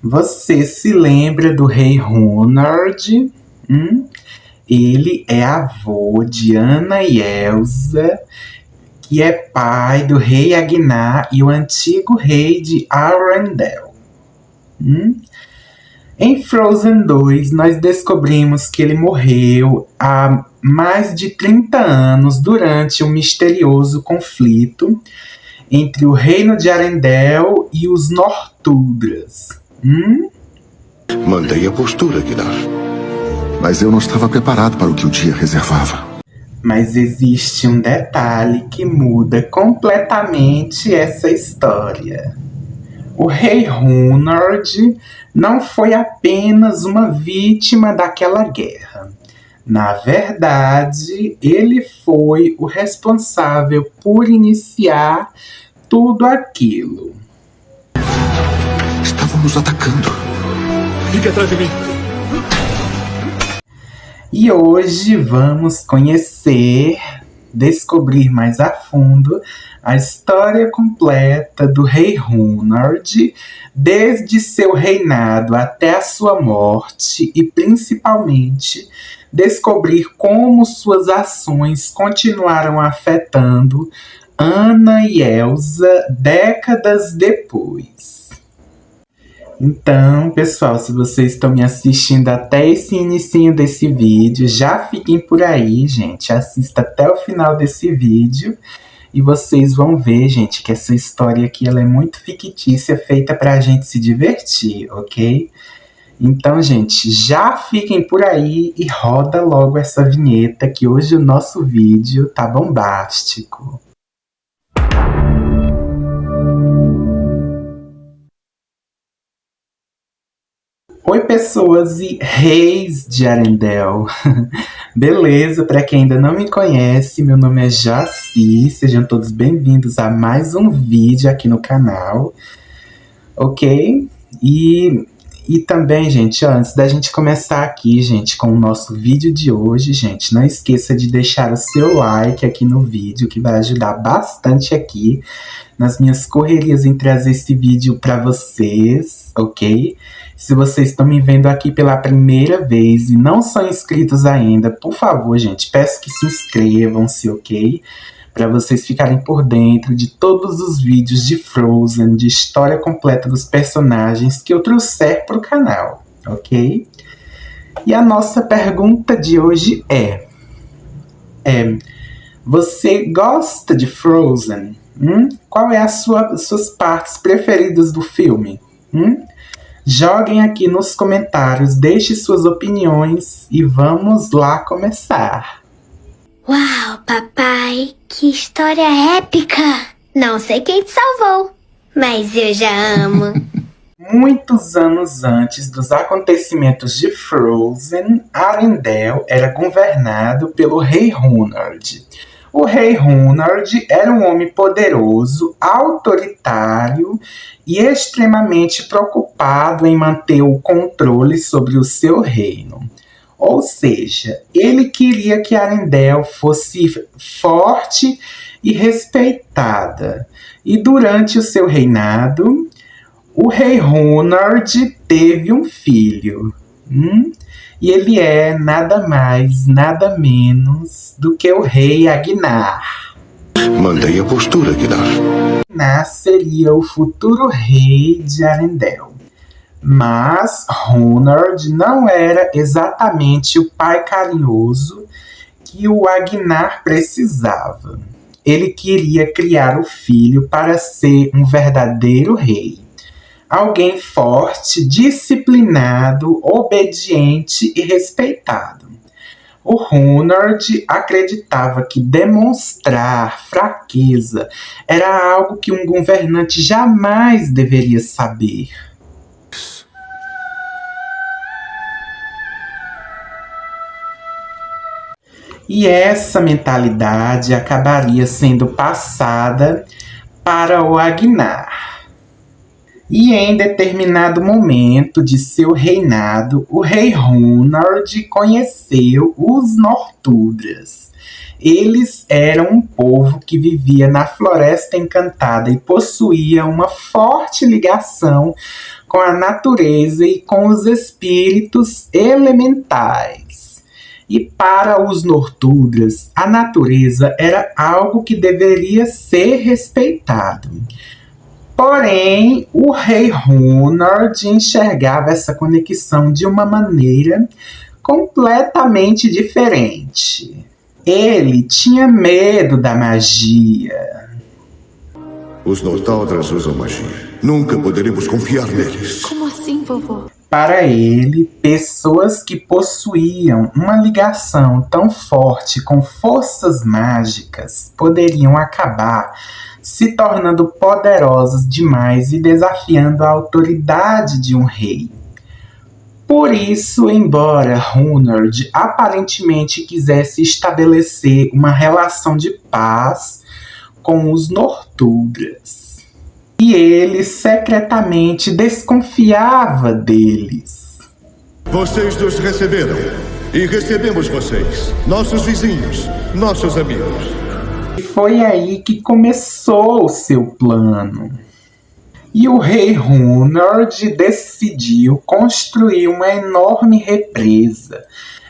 Você se lembra do rei Hunard? Ele é avô de Anna e Elsa, que é pai do rei Agnar e o antigo rei de Arendelle. Em Frozen 2, nós descobrimos que ele morreu há mais de 30 anos durante um misterioso conflito entre o reino de Arendelle e os Northuldras. Mantém a postura, Agnar. Mas eu não estava preparado para o que o dia reservava. Mas existe um detalhe que muda completamente essa história. O rei Hunard não foi apenas uma vítima daquela guerra. Na verdade, ele foi o responsável por iniciar tudo aquilo. Estavam nos atacando. Fique atrás de mim. E hoje vamos conhecer, descobrir mais a fundo a história completa do rei Hunard, desde seu reinado até a sua morte e principalmente descobrir como suas ações continuaram afetando Anna e Elsa décadas depois. Então, pessoal, se vocês estão me assistindo até esse inicinho desse vídeo, já fiquem por aí, gente. Assista até o final desse vídeo e vocês vão ver, gente, que essa história aqui ela é muito fictícia, feita pra gente se divertir, ok? Então, gente, já fiquem por aí e roda logo essa vinheta que hoje o nosso vídeo tá bombástico. Oi, pessoas e reis de Arendelle. Beleza? Para quem ainda não me conhece, meu nome é Jaci. Sejam todos bem-vindos a mais um vídeo aqui no canal. Ok? E também, gente, antes da gente começar aqui, gente, com o nosso vídeo de hoje, gente, não esqueça de deixar o seu like aqui no vídeo, que vai ajudar bastante aqui nas minhas correrias em trazer esse vídeo para vocês, ok? Se vocês estão me vendo aqui pela primeira vez e não são inscritos ainda, por favor, gente, peço que se inscrevam-se, ok? Para vocês ficarem por dentro de todos os vídeos de Frozen, de história completa dos personagens que eu trouxer para o canal, ok? E a nossa pergunta de hoje é você gosta de Frozen? Qual é suas partes preferidas do filme? Joguem aqui nos comentários, deixe suas opiniões e vamos lá começar. Uau, papai, que história épica! Não sei quem te salvou, mas eu já amo. Muitos anos antes dos acontecimentos de Frozen, Arendelle era governado pelo rei Hunard. O rei Hunard era um homem poderoso, autoritário e extremamente preocupado em manter o controle sobre o seu reino. Ou seja, ele queria que Arendelle fosse forte e respeitada. E durante o seu reinado, o rei Hunard teve um filho. E ele é nada mais, nada menos do que o rei Agnar. Mantém a postura, Agnar. Agnar seria o futuro rei de Arendelle. Mas Hunard não era exatamente o pai carinhoso que o Agnar precisava. Ele queria criar o filho para ser um verdadeiro rei. Alguém forte, disciplinado, obediente e respeitado. O Hunard acreditava que demonstrar fraqueza era algo que um governante jamais deveria saber. E essa mentalidade acabaria sendo passada para o Agnar. E em determinado momento de seu reinado, o rei Hunard conheceu os Northuldras. Eles eram um povo que vivia na Floresta Encantada e possuía uma forte ligação com a natureza e com os espíritos elementais. E para os Nortúdras, a natureza era algo que deveria ser respeitado. Porém, o rei Hunard enxergava essa conexão de uma maneira completamente diferente. Ele tinha medo da magia. Os Nortúdras usam magia. Nunca poderemos confiar neles. Como assim, vovô? Para ele, pessoas que possuíam uma ligação tão forte com forças mágicas poderiam acabar se tornando poderosas demais e desafiando a autoridade de um rei. Por isso, embora Hunard aparentemente quisesse estabelecer uma relação de paz com os Nortúdras, e ele secretamente desconfiava deles. Vocês nos receberam e recebemos vocês, nossos vizinhos, nossos amigos. E foi aí que começou o seu plano. E o rei Hunard decidiu construir uma enorme represa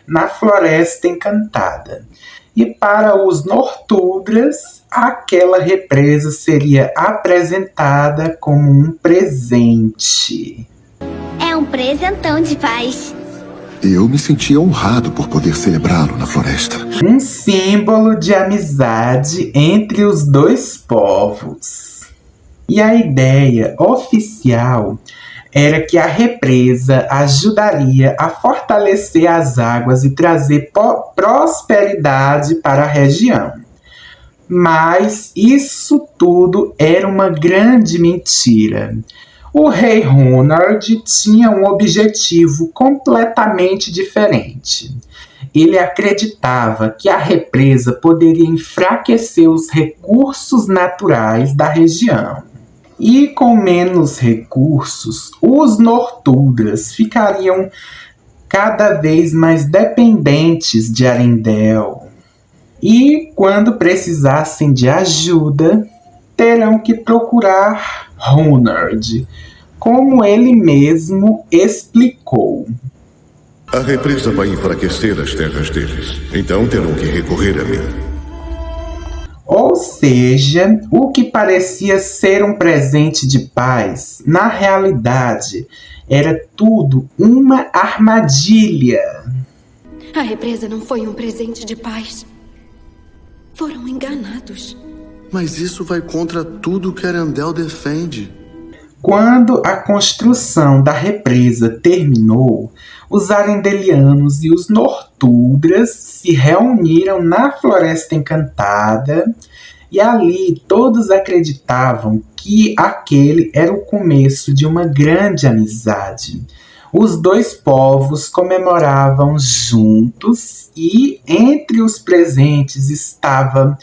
na Floresta Encantada. E para os Nortúdras, aquela represa seria apresentada como um presente. É um presentão de paz. Eu me sentia honrado por poder celebrá-lo na floresta. Um símbolo de amizade entre os dois povos. E a ideia oficial era que a represa ajudaria a fortalecer as águas e trazer prosperidade para a região. Mas isso tudo era uma grande mentira. O rei Hunard tinha um objetivo completamente diferente. Ele acreditava que a represa poderia enfraquecer os recursos naturais da região. E com menos recursos, os Nortúdras ficariam cada vez mais dependentes de Arendelle. E quando precisassem de ajuda, terão que procurar Hunard, como ele mesmo explicou. A represa vai enfraquecer as terras deles, então terão que recorrer a mim. Ou seja, o que parecia ser um presente de paz, na realidade, era tudo uma armadilha. A represa não foi um presente de paz. Foram enganados. Mas isso vai contra tudo que Arendelle defende. Quando a construção da represa terminou, os Arendelianos e os Nortúdras se reuniram na Floresta Encantada e ali todos acreditavam que aquele era o começo de uma grande amizade. Os dois povos comemoravam juntos e entre os presentes estava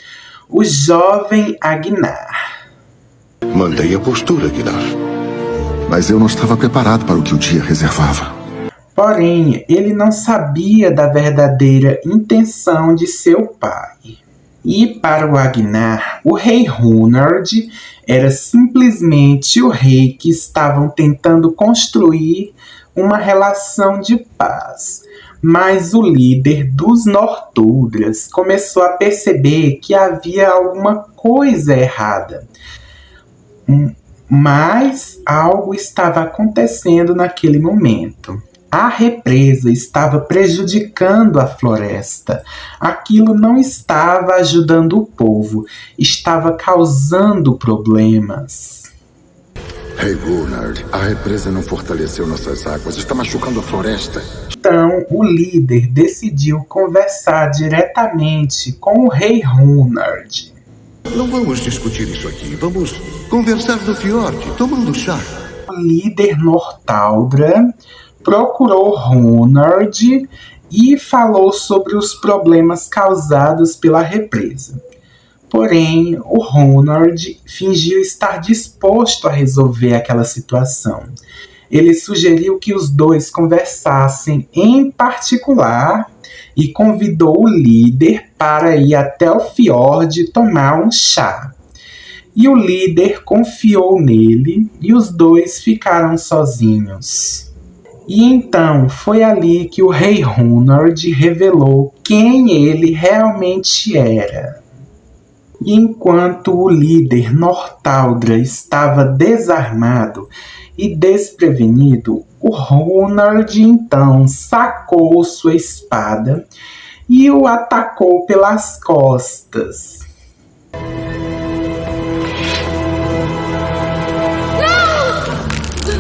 o jovem Agnar. Mantenha a postura, Agnar. Mas eu não estava preparado para o que o dia reservava. Porém, ele não sabia da verdadeira intenção de seu pai. E para o Agnar, o rei Hunard era simplesmente o rei que estavam tentando construir uma relação de paz. Mas o líder dos Nortúdras começou a perceber que havia alguma coisa errada. Mas algo estava acontecendo naquele momento. A represa estava prejudicando a floresta. Aquilo não estava ajudando o povo, estava causando problemas. Rei Hunard, a represa não fortaleceu nossas águas, está machucando a floresta. Então, o líder decidiu conversar diretamente com o rei Hunard. Não vamos discutir isso aqui. Vamos conversar no fiord, tomando chá. O líder Nortúdra procurou Hunard e falou sobre os problemas causados pela represa. Porém, o Hunard fingiu estar disposto a resolver aquela situação. ele sugeriu que os dois conversassem em particular e convidou o líder para ir até o fiord tomar um chá. E o líder confiou nele e os dois ficaram sozinhos. E então foi ali que o rei Hunord revelou quem ele realmente era. E enquanto o líder Nortaldra estava desarmado e desprevenido, o Hunord então sacou sua espada e o atacou pelas costas.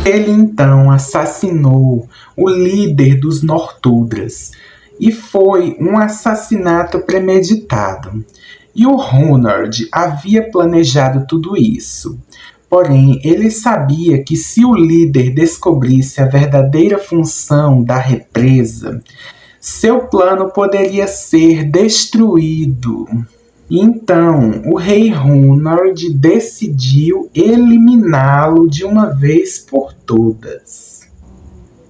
Ele então assassinou o líder dos Nortuldras e foi um assassinato premeditado. E o Hunord havia planejado tudo isso. Porém, ele sabia que se o líder descobrisse a verdadeira função da represa, seu plano poderia ser destruído. Então, o rei Hunord decidiu eliminá-lo de uma vez por todas.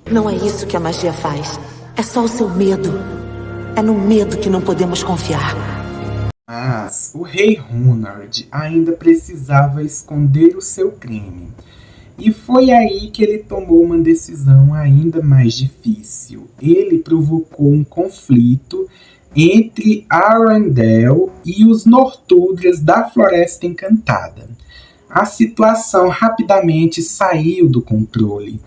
Não é isso que a magia faz. É só o seu medo. É no medo que não podemos confiar. Mas o rei Hunord ainda precisava esconder o seu crime. E foi aí que ele tomou uma decisão ainda mais difícil. Ele provocou um conflito entre Arundel e os Nortuldras da Floresta Encantada. A situação rapidamente saiu do controle,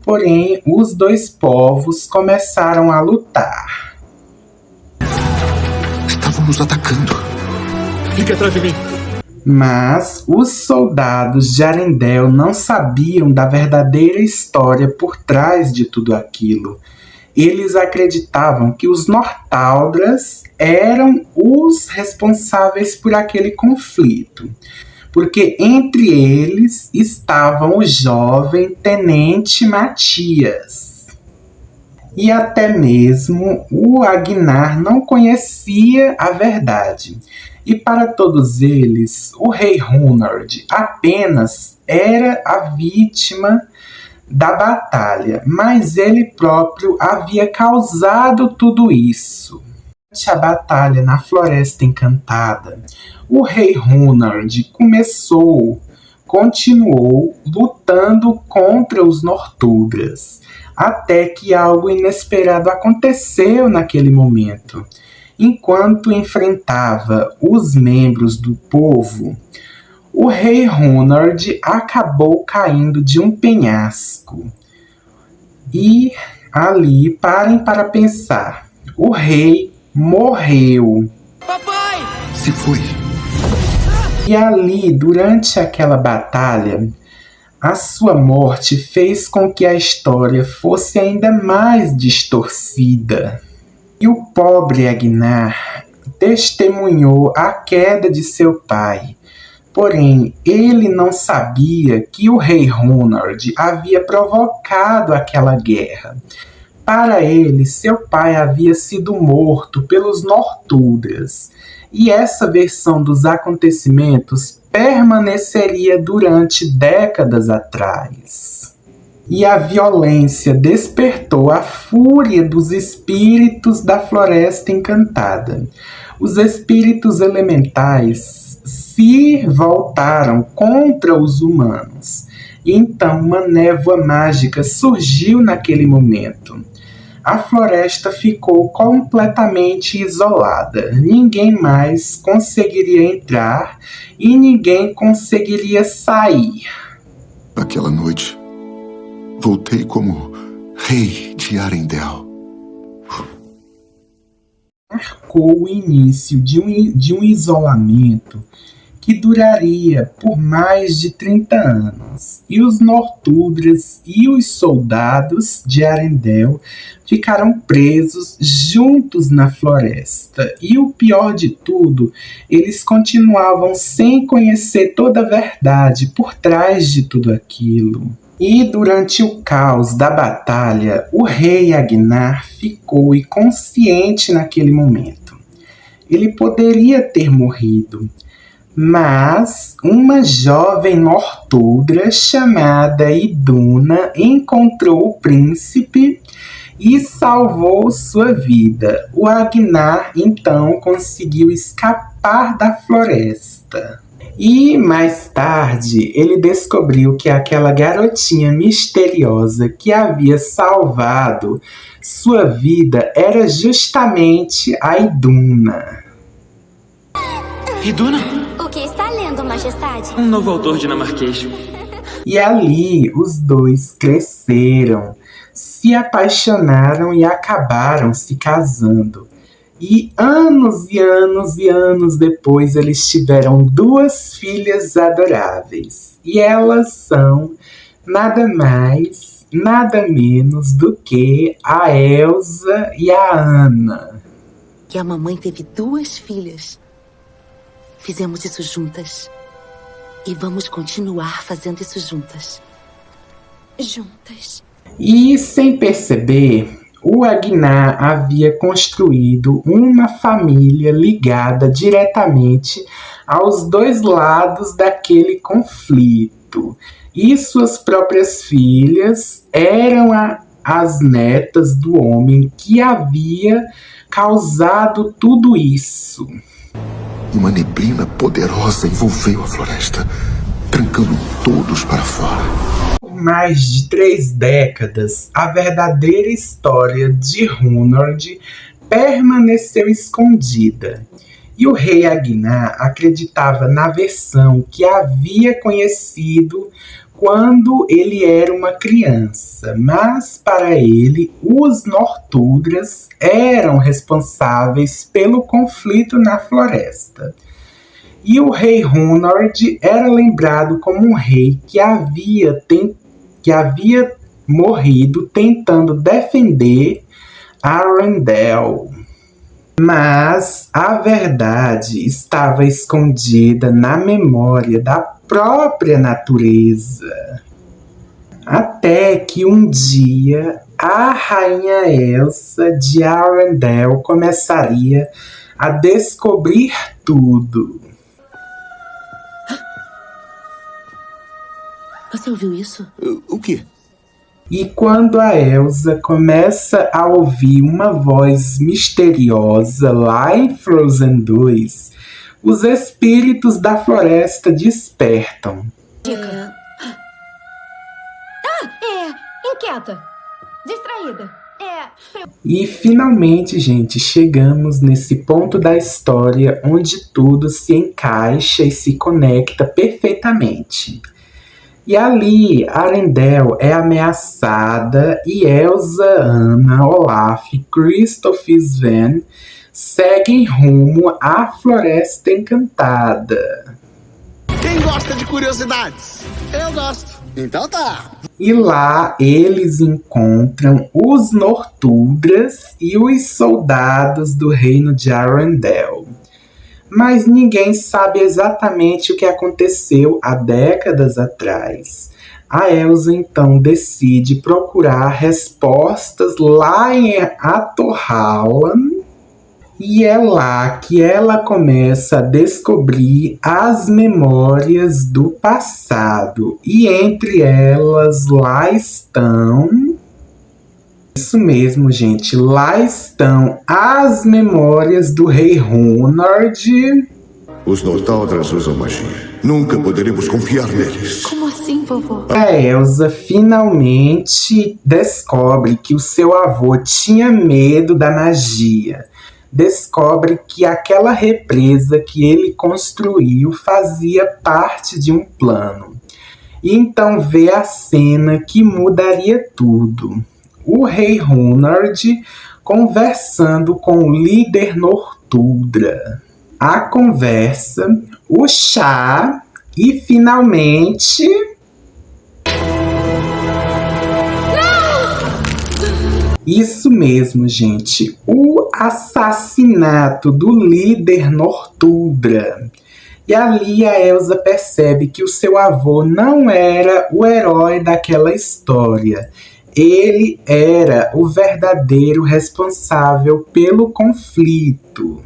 porém os dois povos começaram a lutar. Estavam nos atacando. Fique atrás de mim. Mas os soldados de Arundel não sabiam da verdadeira história por trás de tudo aquilo. Eles acreditavam que os Nortaldras eram os responsáveis por aquele conflito, porque entre eles estavam o jovem Tenente Matias. E até mesmo o Agnar não conhecia a verdade. E para todos eles, o rei Hunord apenas era a vítima da batalha, mas ele próprio havia causado tudo isso. Durante a batalha na Floresta Encantada, o rei Hunord continuou lutando contra os Nortuldras, até que algo inesperado aconteceu naquele momento. Enquanto enfrentava os membros do povo, o rei Hunord acabou caindo de um penhasco. E ali, parem para pensar, o rei morreu. Papai! Se foi. E ali, durante aquela batalha, a sua morte fez com que a história fosse ainda mais distorcida. E o pobre Agnar testemunhou a queda de seu pai. Porém, ele não sabia que o rei Hunord havia provocado aquela guerra. Para ele, seu pai havia sido morto pelos Nortuldras, e essa versão dos acontecimentos permaneceria durante décadas atrás. E a violência despertou a fúria dos espíritos da Floresta Encantada. Os espíritos elementais se voltaram contra os humanos. E então uma névoa mágica surgiu naquele momento. A floresta ficou completamente isolada. Ninguém mais conseguiria entrar e ninguém conseguiria sair. Aquela noite, voltei como rei de Arundel. Marcou o início de um isolamento que duraria por mais de 30 anos. E os Nortuldras e os soldados de Arundel ficaram presos juntos na floresta. E o pior de tudo, eles continuavam sem conhecer toda a verdade por trás de tudo aquilo. E durante o caos da batalha, o rei Agnar ficou inconsciente naquele momento. Ele poderia ter morrido, Mas uma jovem Northuldra chamada Iduna encontrou o príncipe e salvou sua vida. O Agnar então conseguiu escapar da floresta. E mais tarde ele descobriu que aquela garotinha misteriosa que havia salvado sua vida era justamente a Iduna. Iduna? O que está lendo, Majestade? Um novo autor dinamarquês. E ali os dois cresceram, se apaixonaram e acabaram se casando. E anos e anos e anos depois eles tiveram 2 filhas adoráveis. E elas são nada mais, nada menos do que a Elsa e a Anna. Que a mamãe teve 2 filhas. Fizemos isso juntas. E vamos continuar fazendo isso juntas. Juntas. E sem perceber, o Agnar havia construído uma família ligada diretamente aos 2 lados daquele conflito. E suas próprias filhas eram as netas do homem que havia causado tudo isso. Uma neblina poderosa envolveu a floresta, trancando todos para fora. Por mais de 3 décadas, a verdadeira história de Hunord permaneceu escondida. E o rei Agnar acreditava na versão que havia conhecido quando ele era uma criança, mas para ele, os Northuldras eram responsáveis pelo conflito na floresta. E o rei Hunord era lembrado como um rei que havia morrido tentando defender Arendelle. Mas a verdade estava escondida na memória da própria natureza. Até que um dia a rainha Elsa de Arendelle começaria a descobrir tudo. Você ouviu isso? O quê? E quando a Elsa começa a ouvir uma voz misteriosa lá em Frozen 2, os espíritos da floresta despertam. Inquieta. Distraída. E finalmente, gente, chegamos nesse ponto da história onde tudo se encaixa e se conecta perfeitamente. E ali, Arendelle é ameaçada e Elsa, Anna, Olaf, Kristoff e Sven seguem rumo à Floresta Encantada. Quem gosta de curiosidades? Eu gosto. Então tá. E lá eles encontram os Northuldras e os soldados do reino de Arendelle. Mas ninguém sabe exatamente o que aconteceu há décadas atrás. A Elsa então decide procurar respostas lá em Atorhallan. E é lá que ela começa a descobrir as memórias do passado. E entre elas, lá estão... Isso mesmo, gente. Lá estão as memórias do rei Hunord. Os Northuldras usam magia. Nunca poderemos confiar neles. Como assim, vovô? A Elsa finalmente descobre que o seu avô tinha medo da magia. Descobre que aquela represa que ele construiu fazia parte de um plano. E então vê a cena que mudaria tudo. O rei Hunord conversando com o líder Northuldra. A conversa, o chá e finalmente... Isso mesmo, gente. O assassinato do líder Northuldra. E ali a Elsa percebe que o seu avô não era o herói daquela história. Ele era o verdadeiro responsável pelo conflito.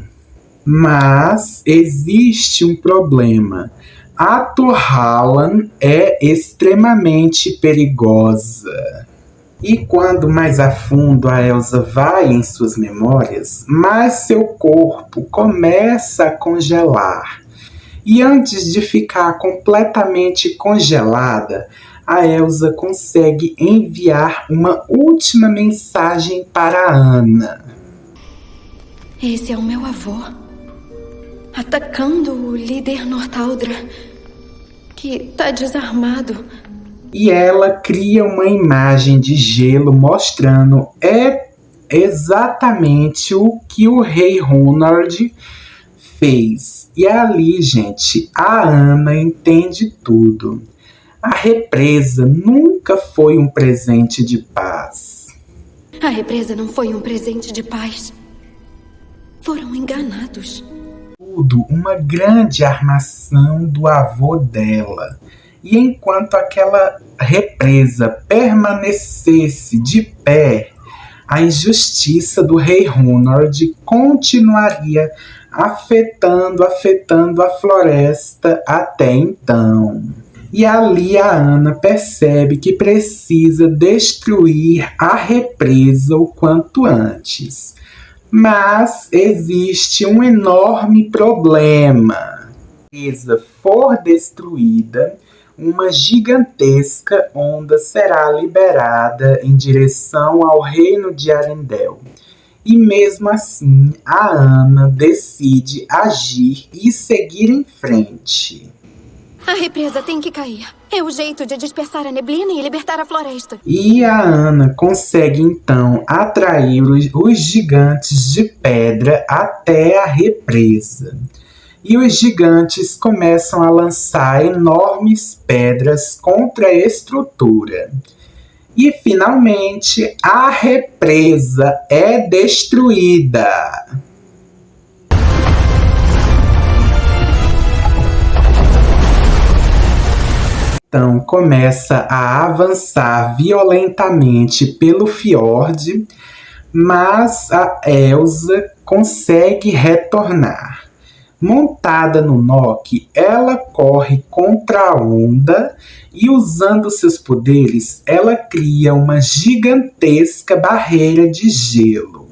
Mas existe um problema. A Tor-Hallan é extremamente perigosa. E quando mais a fundo a Elsa vai em suas memórias, mais seu corpo começa a congelar. E antes de ficar completamente congelada, a Elsa consegue enviar uma última mensagem para Anna. Esse é o meu avô, atacando o líder Nortaldra, que tá desarmado. E ela cria uma imagem de gelo mostrando exatamente o que o rei Ronald fez. E ali, gente, a Anna entende tudo. A represa nunca foi um presente de paz. A represa não foi um presente de paz. Foram enganados. Tudo uma grande armação do avô dela. E enquanto aquela represa permanecesse de pé, a injustiça do rei Ronald continuaria afetando a floresta até então. E ali a Anna percebe que precisa destruir a represa o quanto antes. Mas existe um enorme problema. Se a represa for destruída, uma gigantesca onda será liberada em direção ao reino de Arendelle. E mesmo assim, a Anna decide agir e seguir em frente. A represa tem que cair. É o jeito de dispersar a neblina e libertar a floresta. E a Anna consegue então atrair os gigantes de pedra até a represa. E os gigantes começam a lançar enormes pedras contra a estrutura. E finalmente a represa é destruída. Então começa a avançar violentamente pelo fiord, mas a Elsa consegue retornar. Montada no Nock, ela corre contra a onda e, usando seus poderes, ela cria uma gigantesca barreira de gelo.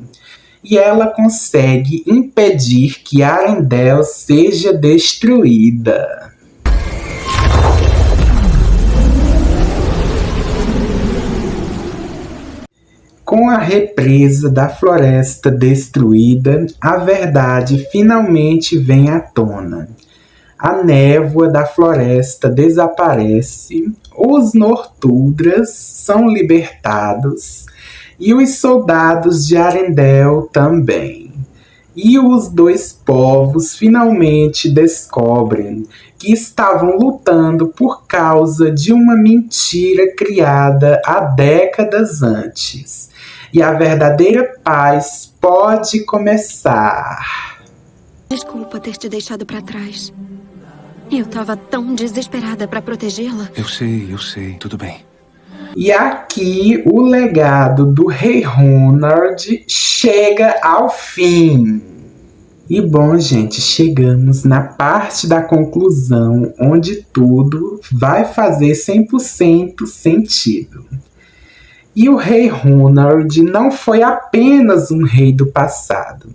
E ela consegue impedir que Arendelle seja destruída. Com a represa da floresta destruída, a verdade finalmente vem à tona. A névoa da floresta desaparece, os Nortuldras são libertados e os soldados de Arendelle também. E os dois povos finalmente descobrem que estavam lutando por causa de uma mentira criada há décadas antes. E a verdadeira paz pode começar. Desculpa ter te deixado pra trás. Eu tava tão desesperada pra protegê-la. Eu sei, tudo bem. E aqui o legado do rei Ronald chega ao fim. E bom, gente, chegamos na parte da conclusão onde tudo vai fazer 100% sentido. E o rei Ronald não foi apenas um rei do passado.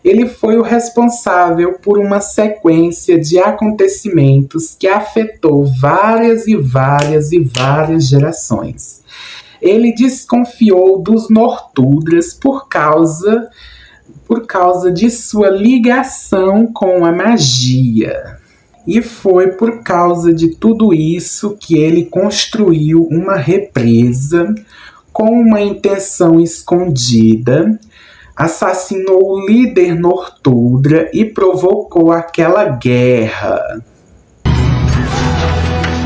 Ele foi o responsável por uma sequência de acontecimentos que afetou várias gerações. Ele desconfiou dos Nortuldras por causa de sua ligação com a magia. E foi por causa de tudo isso que ele construiu uma represa com uma intenção escondida, assassinou o líder Nortuldra e provocou aquela guerra.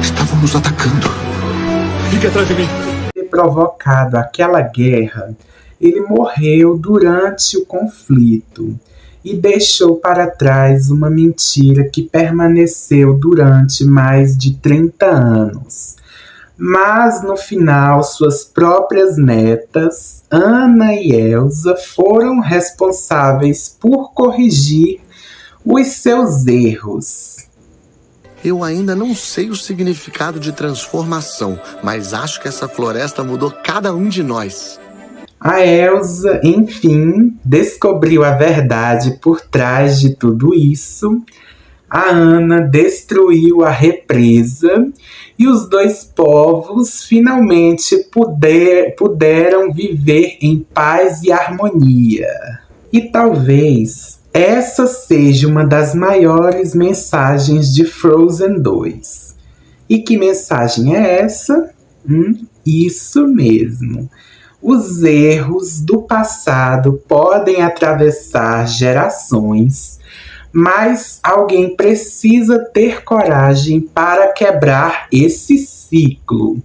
Estavam nos atacando. Fique atrás de mim. Ter provocado aquela guerra, ele morreu durante o conflito e deixou para trás uma mentira que permaneceu durante mais de 30 anos. Mas no final, suas próprias netas, Anna e Elsa, foram responsáveis por corrigir os seus erros. Eu ainda não sei o significado de transformação, mas acho que essa floresta mudou cada um de nós. A Elsa, enfim, descobriu a verdade por trás de tudo isso. A Anna destruiu a represa e os dois povos finalmente puderam viver em paz e harmonia. E talvez essa seja uma das maiores mensagens de Frozen 2. E que mensagem é essa? Isso mesmo. Os erros do passado podem atravessar gerações, mas alguém precisa ter coragem para quebrar esse ciclo.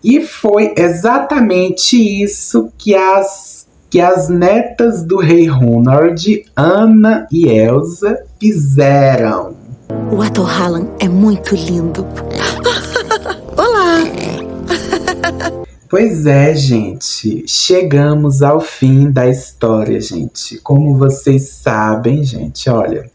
E foi exatamente isso que as netas do rei Ronald, Anna e Elsa, fizeram. O ator Hallan é muito lindo. Olá! Pois é, gente, chegamos ao fim da história, gente. Como vocês sabem, gente, olha.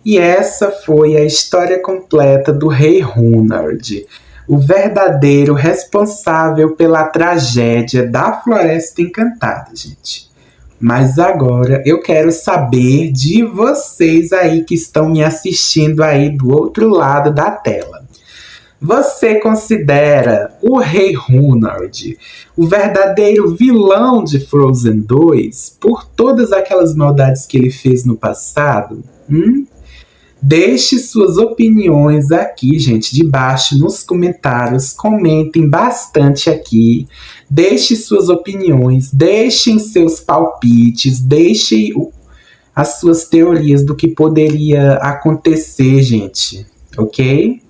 E essa foi a história completa do rei Ronald, o verdadeiro responsável pela tragédia da Floresta Encantada, gente. Mas agora eu quero saber de vocês aí que estão me assistindo aí do outro lado da tela. Você considera o rei Ronald o verdadeiro vilão de Frozen 2 por todas aquelas maldades que ele fez no passado? Deixe suas opiniões aqui, gente, debaixo nos comentários. Comentem bastante aqui. Deixe suas opiniões, deixem seus palpites, deixem as suas teorias do que poderia acontecer, gente. Ok?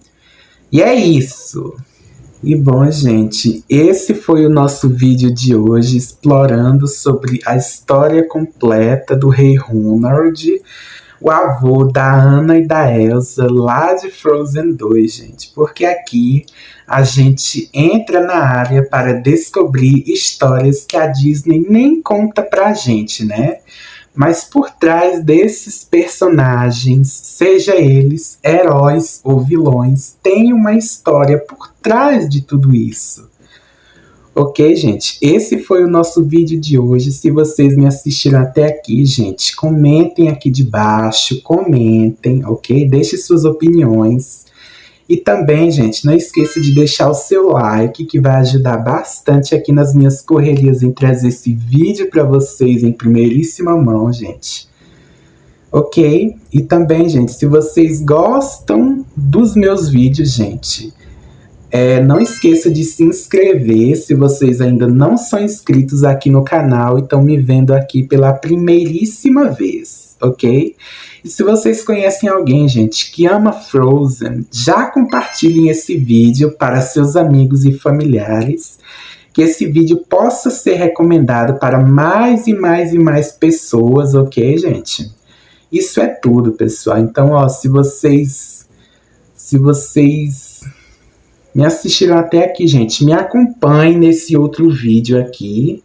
E é isso. E bom, gente, esse foi o nosso vídeo de hoje, explorando sobre a história completa do rei Ronald, o avô da Anna e da Elsa, lá de Frozen 2, gente. Porque aqui a gente entra na área para descobrir histórias que a Disney nem conta pra gente, né? Mas por trás desses personagens, seja eles heróis ou vilões, tem uma história por trás de tudo isso. Ok, gente? Esse foi o nosso vídeo de hoje. Se vocês me assistiram até aqui, gente, comentem aqui debaixo, comentem, ok? Deixe suas opiniões. E também, gente, não esqueça de deixar o seu like, que vai ajudar bastante aqui nas minhas correrias em trazer esse vídeo para vocês em primeiríssima mão, gente. Ok? E também, gente, se vocês gostam dos meus vídeos, gente, não esqueça de se inscrever se vocês ainda não são inscritos aqui no canal e estão me vendo aqui pela primeiríssima vez, ok? E se vocês conhecem alguém, gente, que ama Frozen, já compartilhem esse vídeo para seus amigos e familiares, que esse vídeo possa ser recomendado para mais e mais e mais pessoas, ok, gente? Isso é tudo, pessoal. Então, ó, se vocês me assistiram até aqui, gente, me acompanhem nesse outro vídeo aqui,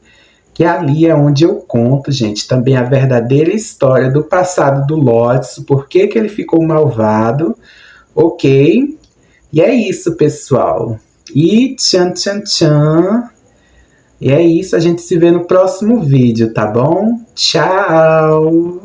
que ali é onde eu conto, gente, também a verdadeira história do passado do Lotso, por que ele ficou malvado, ok? E é isso, pessoal. E tchan, tchan, tchan. E é isso, a gente se vê no próximo vídeo, tá bom? Tchau!